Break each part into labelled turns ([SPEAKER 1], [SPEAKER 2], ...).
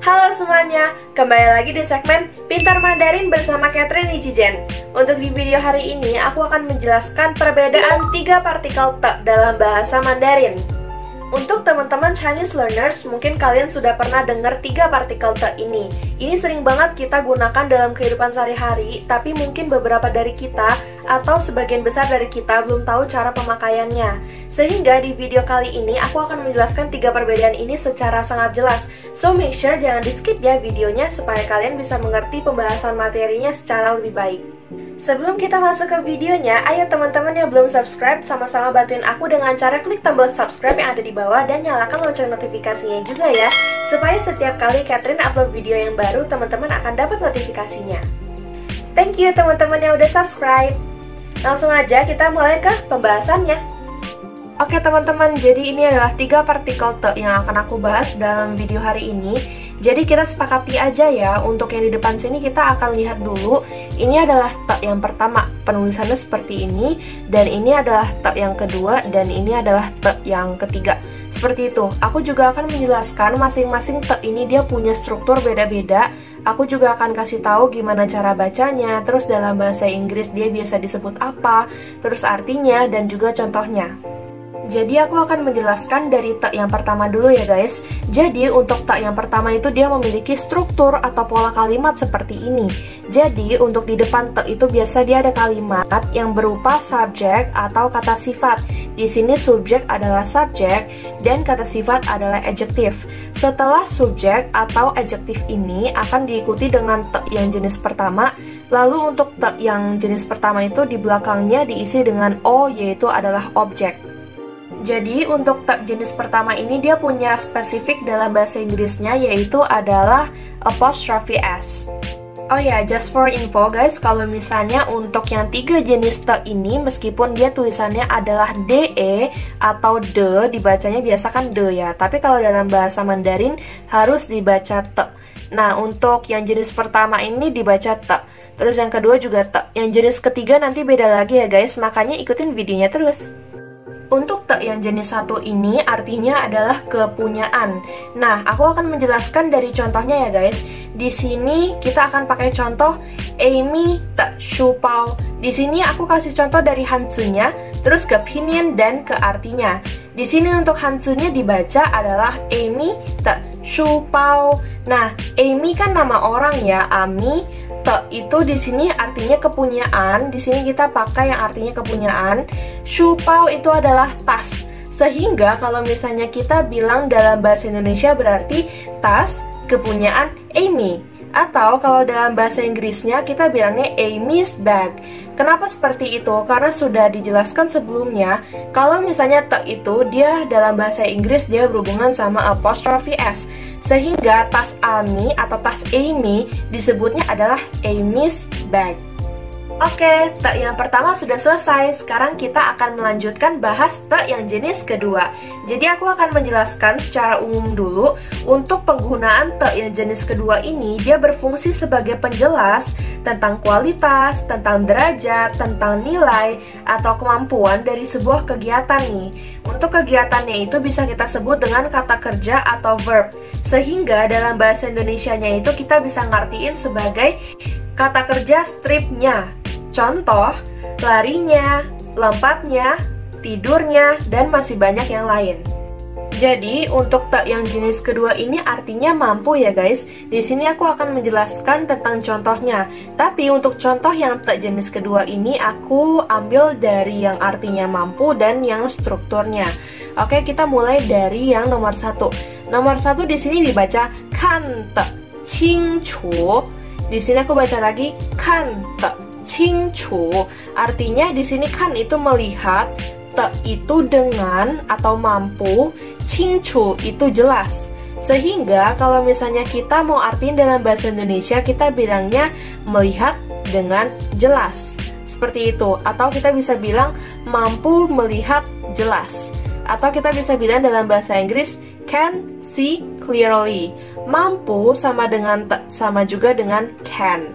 [SPEAKER 1] Halo semuanya, kembali lagi di segmen Pintar Mandarin bersama Catherine Ichijen. Untuk di video hari ini, aku akan menjelaskan perbedaan 3 partikel te dalam bahasa Mandarin. Untuk teman-teman Chinese learners, mungkin kalian sudah pernah dengar 3 partikel te ini. Ini sering banget kita gunakan dalam kehidupan sehari-hari, tapi mungkin beberapa dari kita atau sebagian besar dari kita belum tahu cara pemakaiannya. Sehingga di video kali ini aku akan menjelaskan 3 perbedaan ini secara sangat jelas. So make sure jangan di skip ya videonya supaya kalian bisa mengerti pembahasan materinya secara lebih baik. Sebelum kita masuk ke videonya, ayo teman-teman yang belum subscribe sama-sama bantuin aku dengan cara klik tombol subscribe yang ada di bawah dan nyalakan lonceng notifikasinya juga ya, supaya setiap kali Catherine upload video yang baru, teman-teman akan dapat notifikasinya. Thank you teman-teman yang udah subscribe. Langsung aja kita mulai ke pembahasannya. Oke teman-teman, jadi ini adalah 3 partikel te yang akan aku bahas dalam video hari ini. Jadi kita sepakati aja ya, untuk yang di depan sini kita akan lihat dulu. Ini adalah te yang pertama, penulisannya seperti ini. Dan ini adalah te yang kedua, dan ini adalah te yang ketiga. Seperti itu, aku juga akan menjelaskan masing-masing te ini dia punya struktur beda-beda. Aku juga akan kasih tahu gimana cara bacanya, terus dalam bahasa Inggris dia biasa disebut apa, terus artinya, dan juga contohnya. Jadi aku akan menjelaskan dari te yang pertama dulu ya guys. Jadi untuk te yang pertama itu dia memiliki struktur atau pola kalimat seperti ini. Jadi untuk di depan te itu biasa dia ada kalimat yang berupa subjek atau kata sifat. Di sini subjek adalah subjek dan kata sifat adalah adjektif. Setelah subjek atau adjektif ini akan diikuti dengan te yang jenis pertama. Lalu untuk te yang jenis pertama itu di belakangnya diisi dengan o, yaitu adalah objek. Jadi untuk te jenis pertama ini dia punya spesifik dalam bahasa Inggrisnya, yaitu adalah apostrophe s. Oh ya, just for info guys, kalau misalnya untuk yang 3 jenis te ini, meskipun dia tulisannya adalah de atau de, dibacanya biasa kan de ya, tapi kalau dalam bahasa Mandarin harus dibaca te. Nah, untuk yang jenis pertama ini dibaca te, terus yang kedua juga te, yang jenis ketiga nanti beda lagi ya guys, makanya ikutin videonya terus. Untuk te yang jenis 1 ini artinya adalah kepunyaan. Nah, aku akan menjelaskan dari contohnya ya guys. Di sini kita akan pakai contoh Amy te shu pao. Di sini aku kasih contoh dari hanzi-nya, terus ke pinyin dan ke artinya. Di sini untuk hanzi-nya dibaca adalah Amy te shu pao. Nah, Amy kan nama orang ya, Ami. Te itu di sini artinya kepunyaan. Di sini kita pakai yang artinya kepunyaan. Shu pao itu adalah tas. Sehingga kalau misalnya kita bilang dalam bahasa Indonesia berarti tas kepunyaan Amy. Atau kalau dalam bahasa Inggrisnya kita bilangnya Amy's bag. Kenapa seperti itu? Karena sudah dijelaskan sebelumnya, kalau misalnya te itu dia dalam bahasa Inggris dia berhubungan sama apostrophe s. Sehingga tas Ami atau tas Amy disebutnya adalah Amy's bag. Oke, te yang pertama sudah selesai. Sekarang kita akan melanjutkan bahas te yang jenis kedua. Jadi aku akan menjelaskan secara umum dulu. Untuk penggunaan te yang jenis kedua ini, dia berfungsi sebagai penjelas tentang kualitas, tentang derajat, tentang nilai, atau kemampuan dari sebuah kegiatan nih. Untuk kegiatannya itu bisa kita sebut dengan kata kerja atau verb. Sehingga dalam bahasa Indonesianya itu kita bisa ngartiin sebagai kata kerja stripnya. Contoh, larinya, lompatnya, tidurnya, dan masih banyak yang lain. Jadi, untuk te yang jenis kedua ini artinya mampu ya guys. Di sini aku akan menjelaskan tentang contohnya. Tapi untuk contoh yang te jenis kedua ini aku ambil dari yang artinya mampu dan yang strukturnya. Oke, kita mulai dari yang nomor 1. Nomor 1 di sini dibaca kan te qing chu. Di sini aku baca lagi kan te qing chu. Artinya di sini kan itu melihat, te itu dengan atau mampu, qing chu itu jelas. Sehingga kalau misalnya kita mau artiin dalam bahasa Indonesia, kita bilangnya melihat dengan jelas. Seperti itu. Atau kita bisa bilang mampu melihat jelas. Atau kita bisa bilang dalam bahasa Inggris can see clearly. Mampu sama dengan te, sama juga dengan can.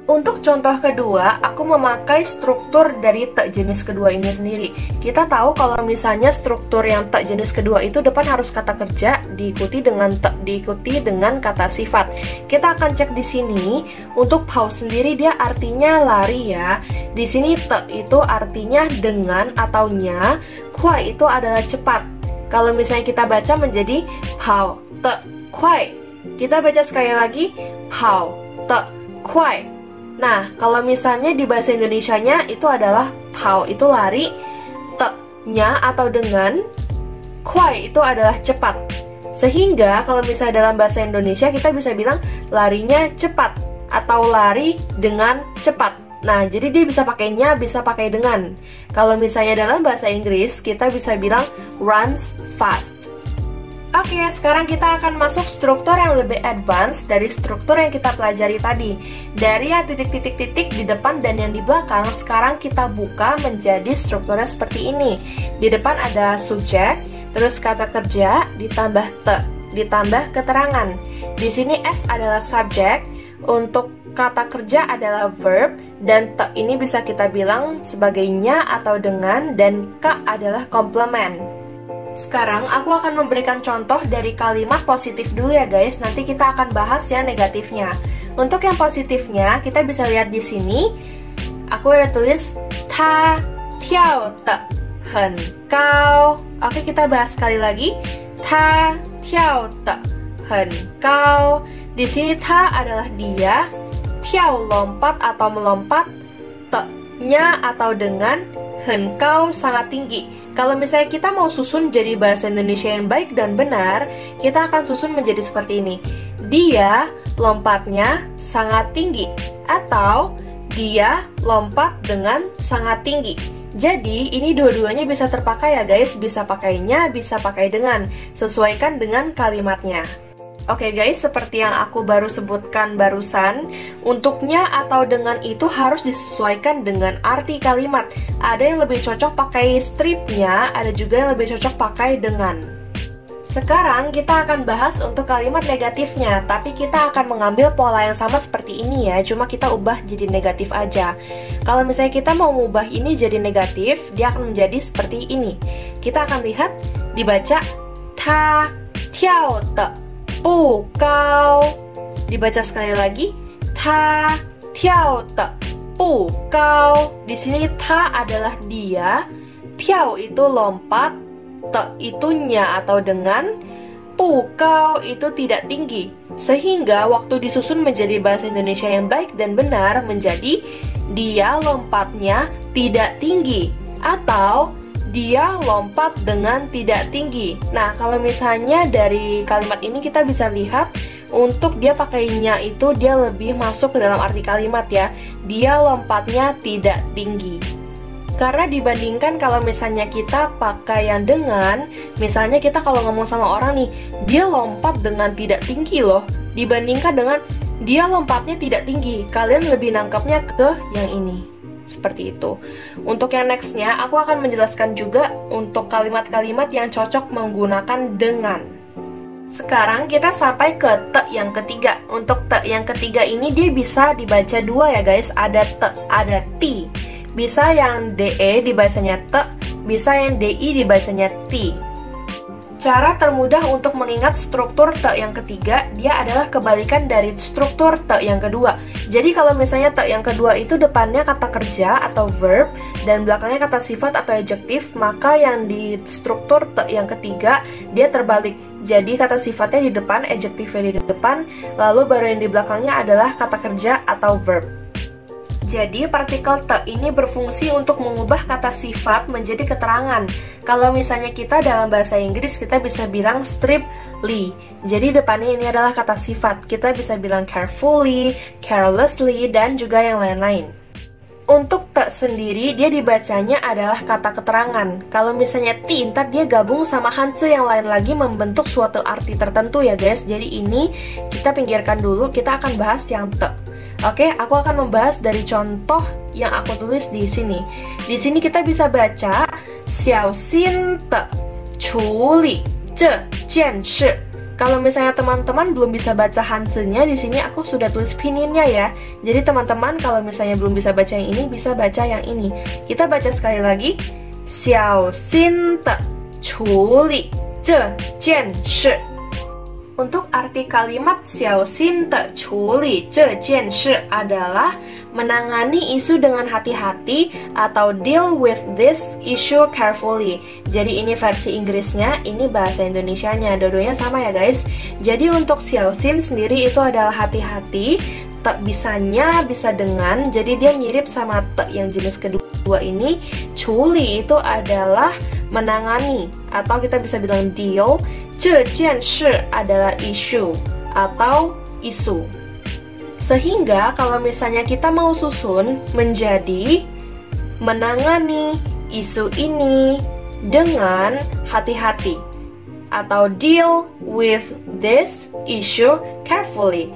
[SPEAKER 1] Untuk contoh kedua, aku memakai struktur dari te jenis kedua ini sendiri. Kita tahu kalau misalnya struktur yang te jenis kedua itu depan harus kata kerja diikuti dengan te, diikuti dengan kata sifat. Kita akan cek di sini. Untuk pau sendiri dia artinya lari ya. Di sini te itu artinya dengan atau nya, kuai itu adalah cepat. Kalau misalnya kita baca menjadi pau te kuai. Kita baca sekali lagi pau te kuai. Nah, kalau misalnya di bahasa Indonesianya itu adalah pau itu lari, te-nya atau dengan, kuai itu adalah cepat. Sehingga kalau misalnya dalam bahasa Indonesia kita bisa bilang larinya cepat atau lari dengan cepat. Nah, jadi dia bisa pakai nya, bisa pakai dengan. Kalau misalnya dalam bahasa Inggris kita bisa bilang runs fast. Oke, sekarang kita akan masuk struktur yang lebih advance dari struktur yang kita pelajari tadi. Dari yang titik-titik-titik di depan dan yang di belakang, sekarang kita buka menjadi strukturnya seperti ini. Di depan ada subjek, terus kata kerja, ditambah te, ditambah keterangan. Di sini S adalah subjek, untuk kata kerja adalah verb, dan te ini bisa kita bilang sebagai nya atau dengan, dan ka adalah komplement. Sekarang aku akan memberikan contoh dari kalimat positif dulu ya guys, nanti kita akan bahas yang negatifnya. Untuk yang positifnya, kita bisa lihat di sini, aku ada tulis ta tiao te hen cao. Oke, kita bahas sekali lagi, ta tiao te hen cao. Di sini ta adalah dia, tiao lompat atau melompat, te-nya atau dengan, hen cao sangat tinggi. Kalau misalnya kita mau susun jadi bahasa Indonesia yang baik dan benar, kita akan susun menjadi seperti ini. Dia lompatnya sangat tinggi, atau dia lompat dengan sangat tinggi. Jadi, ini dua-duanya bisa terpakai ya guys, bisa pakainya, bisa pakai dengan. Sesuaikan dengan kalimatnya. Oke guys, seperti yang aku baru sebutkan barusan, untuknya atau dengan itu harus disesuaikan dengan arti kalimat. Ada yang lebih cocok pakai stripnya, ada juga yang lebih cocok pakai dengan. Sekarang kita akan bahas untuk kalimat negatifnya, tapi kita akan mengambil pola yang sama seperti ini ya, cuma kita ubah jadi negatif aja. Kalau misalnya kita mau mengubah ini jadi negatif, dia akan menjadi seperti ini. Kita akan lihat, dibaca ta tiao te bu gao. Dibaca sekali lagi, ta tiao te bu gao. Di sini ta adalah dia, tiao itu lompat, te itu nya atau dengan, bu gao itu tidak tinggi. Sehingga waktu disusun menjadi bahasa Indonesia yang baik dan benar menjadi dia lompatnya tidak tinggi atau dia lompat dengan tidak tinggi. Nah, kalau misalnya dari kalimat ini kita bisa lihat untuk dia pakainya itu dia lebih masuk ke dalam arti kalimat ya. Dia lompatnya tidak tinggi. Karena dibandingkan kalau misalnya kita pakai yang dengan, misalnya kita kalau ngomong sama orang nih, dia lompat dengan tidak tinggi loh, dibandingkan dengan dia lompatnya tidak tinggi, kalian lebih nangkapnya ke yang ini. Seperti itu. Untuk yang nextnya, aku akan menjelaskan juga untuk kalimat-kalimat yang cocok menggunakan dengan. Sekarang kita sampai ke te yang ketiga. Untuk te yang ketiga ini dia bisa dibaca dua ya guys, ada te, ada ti. Bisa yang de dibacanya te, bisa yang di dibacanya ti. Cara termudah untuk mengingat struktur te yang ketiga, dia adalah kebalikan dari struktur te yang kedua. Jadi kalau misalnya te yang kedua itu depannya kata kerja atau verb, dan belakangnya kata sifat atau adjektif, maka yang di struktur te yang ketiga, dia terbalik. Jadi kata sifatnya di depan, adjektifnya di depan, lalu baru yang di belakangnya adalah kata kerja atau verb. Jadi partikel te ini berfungsi untuk mengubah kata sifat menjadi keterangan. Kalau misalnya kita dalam bahasa Inggris kita bisa bilang strictly. Jadi depannya ini adalah kata sifat. Kita bisa bilang carefully, carelessly, dan juga yang lain-lain. Untuk te sendiri dia dibacanya adalah kata keterangan. Kalau misalnya ti, ntar dia gabung sama hanse yang lain lagi membentuk suatu arti tertentu ya guys. Jadi ini kita pinggirkan dulu, kita akan bahas yang te. Oke, aku akan membahas dari contoh yang aku tulis di sini. Di sini kita bisa baca xiao xin de chu li zhe jian shi. Kalau misalnya teman-teman belum bisa baca Hanzi-nya, di sini aku sudah tulis pininnya ya. Jadi teman-teman kalau misalnya belum bisa baca yang ini, bisa baca yang ini. Kita baca sekali lagi. Xiao xin de chu li zhe jian shi. Untuk arti kalimat xiao xin de chu li zhe jian shi adalah menangani isu dengan hati-hati atau deal with this issue carefully. Jadi ini versi Inggrisnya, ini bahasa Indonesianya, dua-duanya sama ya guys. Jadi untuk xiao xin sendiri itu adalah hati-hati, te bisanya bisa dengan, jadi dia mirip sama te yang jenis kedua ini. Chuli itu adalah menangani atau kita bisa bilang deal. Zhe jian shi adalah issue atau isu. Sehingga kalau misalnya kita mau susun menjadi menangani isu ini dengan hati-hati atau deal with this issue carefully.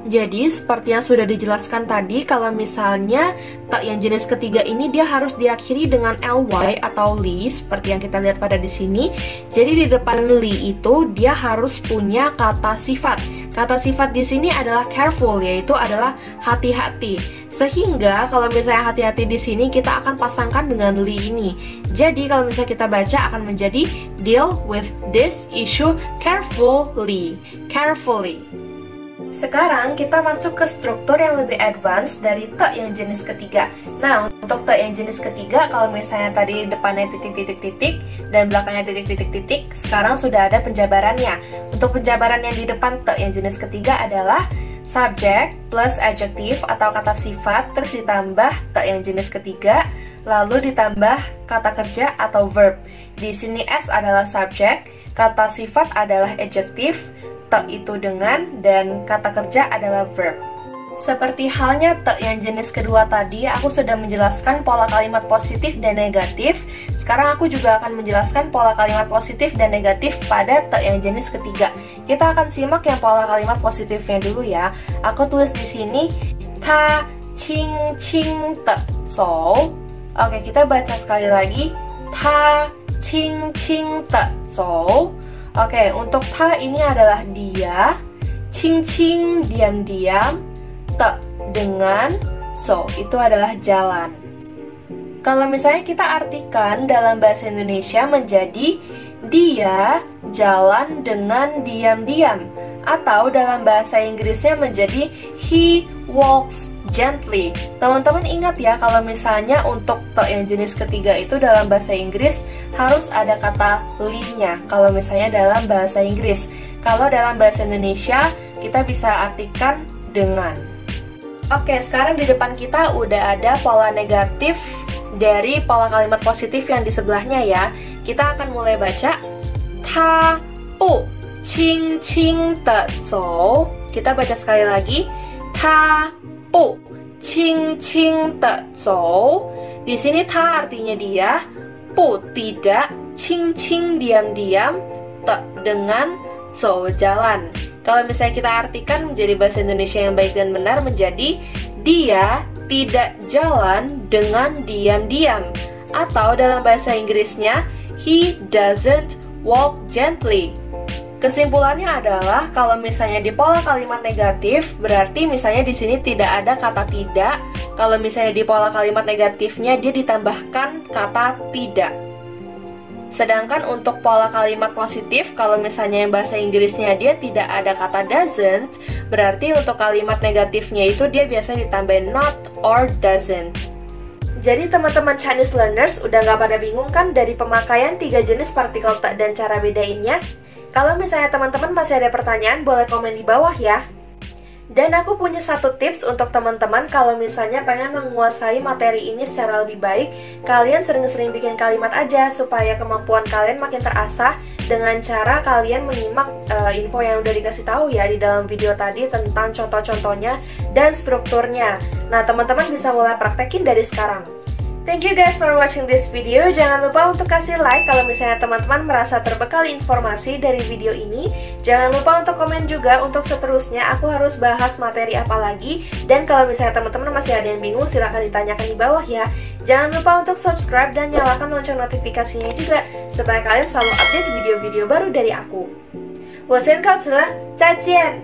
[SPEAKER 1] Jadi seperti yang sudah dijelaskan tadi, kalau misalnya te yang jenis ketiga ini dia harus diakhiri dengan ly atau li seperti yang kita lihat pada di sini. Jadi di depan li itu dia harus punya kata sifat. Kata sifat di sini adalah careful, yaitu adalah hati-hati. Sehingga kalau misalnya hati-hati di sini kita akan pasangkan dengan li ini. Jadi kalau misalnya kita baca akan menjadi deal with this issue carefully. Sekarang kita masuk ke struktur yang lebih advance dari te yang jenis ketiga. Nah, untuk te yang jenis ketiga, kalau misalnya tadi depannya titik-titik-titik dan belakangnya titik-titik-titik, sekarang sudah ada penjabarannya. Untuk penjabaran yang di depan te yang jenis ketiga adalah subject plus adjective atau kata sifat, terus ditambah te yang jenis ketiga, lalu ditambah kata kerja atau verb. Di sini S adalah subject, kata sifat adalah adjective, te itu dengan, dan kata kerja adalah verb. Seperti halnya te yang jenis kedua tadi, aku sudah menjelaskan pola kalimat positif dan negatif. Sekarang aku juga akan menjelaskan pola kalimat positif dan negatif pada te yang jenis ketiga. Kita akan simak yang pola kalimat positifnya dulu ya. Aku tulis di sini ta qing qing de zou. Oke, kita baca sekali lagi. Ta qing qing de zou. Oke, untuk ta ini adalah dia, qing diam-diam, te dengan, so itu adalah jalan. Kalau misalnya kita artikan dalam bahasa Indonesia menjadi dia jalan dengan diam-diam, atau dalam bahasa Inggrisnya menjadi he walks gently. Teman-teman ingat ya, kalau misalnya untuk te yang jenis ketiga itu dalam bahasa Inggris harus ada kata li-nya kalau misalnya dalam bahasa Inggris. Kalau dalam bahasa Indonesia kita bisa artikan dengan. Oke, sekarang di depan kita udah ada pola negatif dari pola kalimat positif yang di sebelahnya ya. Kita akan mulai baca ta bu qing qing de zou. Kita baca sekali lagi. Ta bu qing qing de zou. Di sini ta artinya dia, bu tidak, qing qing diam-diam, te dengan, zou jalan. Kalau misalnya kita artikan menjadi bahasa Indonesia yang baik dan benar menjadi dia tidak jalan dengan diam-diam. Atau dalam bahasa Inggrisnya he doesn't walk gently. Kesimpulannya adalah kalau misalnya di pola kalimat negatif berarti misalnya di sini tidak ada kata tidak. Kalau misalnya di pola kalimat negatifnya dia ditambahkan kata tidak. Sedangkan untuk pola kalimat positif, kalau misalnya yang bahasa Inggrisnya dia tidak ada kata doesn't, berarti untuk kalimat negatifnya itu dia biasanya ditambah not or doesn't. Jadi teman-teman Chinese learners udah nggak pada bingung kan dari pemakaian 3 jenis partikel te dan cara bedainnya? Kalau misalnya teman-teman masih ada pertanyaan, boleh komen di bawah ya. Dan aku punya satu tips untuk teman-teman kalau misalnya pengen menguasai materi ini secara lebih baik, kalian sering-sering bikin kalimat aja supaya kemampuan kalian makin terasah dengan cara kalian menyimak info yang udah dikasih tahu ya di dalam video tadi tentang contoh-contohnya dan strukturnya. Nah, teman-teman bisa mulai praktekin dari sekarang. Thank you guys for watching this video. Jangan lupa untuk kasih like kalau misalnya teman-teman merasa terbekal informasi dari video ini. Jangan lupa untuk komen juga untuk seterusnya aku harus bahas materi apa lagi. Dan kalau misalnya teman-teman masih ada yang bingung, silahkan ditanyakan di bawah ya. Jangan lupa untuk subscribe dan nyalakan lonceng notifikasinya juga supaya kalian selalu update video-video baru dari aku. 我先告辞了，再见。